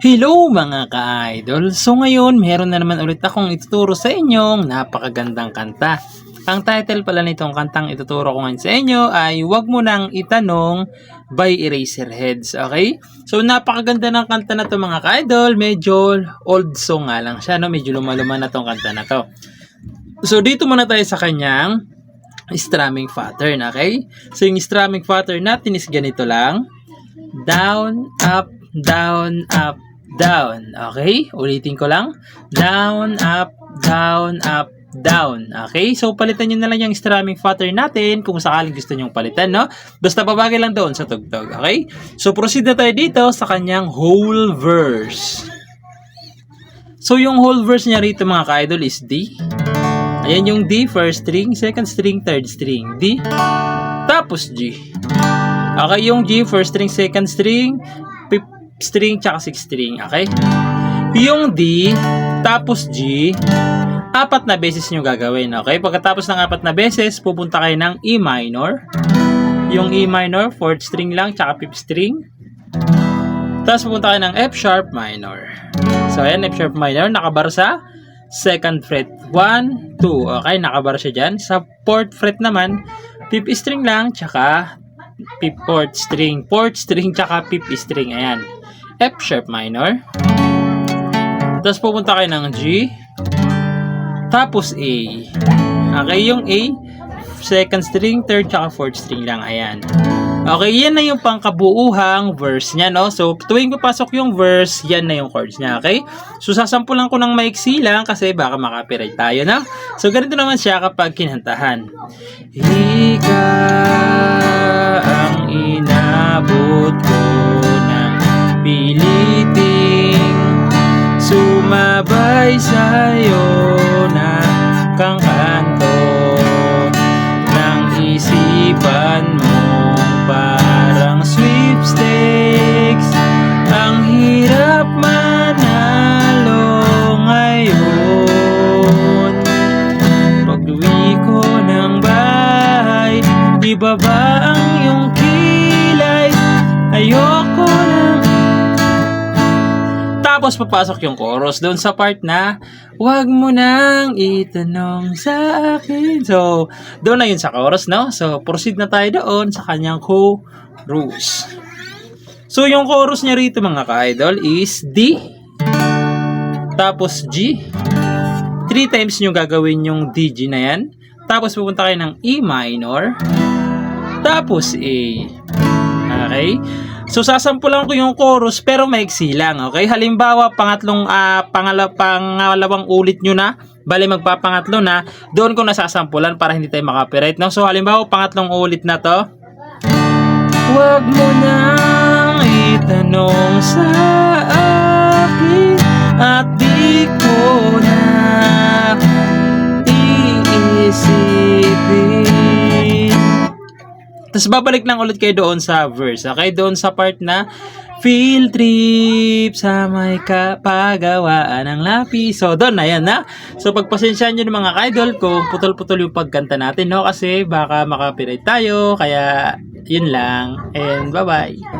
Hello mga ka-idol! So ngayon, meron na naman ulit akong ituturo sa inyong napakagandang kanta. Ang title pala nitong kantang ituturo ko ngayon sa inyo ay Huwag Mo Nang Itanong by Eraserheads. Okay? So napakaganda ng kanta na to mga ka-idol. Medyo old song nga lang siya. No? Medyo lumaluma na tong kanta na to. So dito muna tayo sa kanyang strumming pattern. Okay? So yung strumming pattern natin is ganito lang. Down, up, down, up, down. Okay? Ulitin ko lang. Down, up, down, up, down. Okay? So, palitan nyo na lang yung strumming pattern natin kung sakaling gusto nyo palitan, no? Basta babagay lang doon sa tugtog. Okay? So, proceed na tayo dito sa kanyang whole verse. So, yung whole verse niya rito mga ka-idol is D. Ayan yung D, first string, second string, third string. D. Tapos G. Okay, yung G, first string, second string, fifth string, tsaka sixth string. Okay? Yung D, tapos G, apat na beses nyo gagawin. Okay? Pagkatapos ng apat na beses, pupunta kayo ng E minor. Yung E minor, fourth string lang, tsaka fifth string. Tapos pupunta kayo ng F sharp minor. So, ayan, F sharp minor, nakabar sa second fret. 1, 2. Okay, nakabar siya dyan. Sa fourth fret naman, fifth string lang, tsaka fourth string, tsaka fifth string. Ayan. F sharp minor. Tapos pupunta kayo ng G. Tapos A. Okay, yung A, second string, third, tsaka fourth string lang. Ayan. Okay, yan na yung pangkabuuhang verse niya, no? So, tuwing papasok yung verse, yan na yung chords niya, okay? So, sasampulan ko ng maiksi lang kasi baka makapiright tayo, no? So, ganito naman siya kapag kinantahan. Ika ang inabot ko ng piliting sumabay sa'yo na kang kanto ng isipan mo. Parang sweepstakes, ang hirap manalo ngayon. Pag-uwi ko ng bahay, ibaba ang iyong kilay, ayoko na. Tapos papasok yung chorus doon sa part na huwag mo nang itanong sa akin. So, doon na yun sa chorus, no? So, proceed na tayo doon sa kanyang chorus. So, yung chorus niya rito mga ka-idol is D. Tapos G. 3 times nyo gagawin yung DG na yan. Tapos pupunta kayo ng E minor. Tapos A. Okay? So, sasampulan ko yung chorus pero maiksi lang, okay? Halimbawa, pangalawang ulit nyo na, bali magpapangatlo na, doon ko nasasampulan para hindi tayo makapiright, no? So, halimbawa, pangatlong ulit na to. Huwag mo nang itanong sa akin at di ko na iisipin. Tapos babalik lang ulit kayo doon sa verse. Okay? Doon sa part na field trip sa may kapagawaan ng lapis. So, doon na yan na. So, pagpasensyahan nyo ng mga ka-idol kung putol-putol yung pagkanta natin, no? Kasi baka makapiright tayo. Kaya, yun lang. And bye-bye.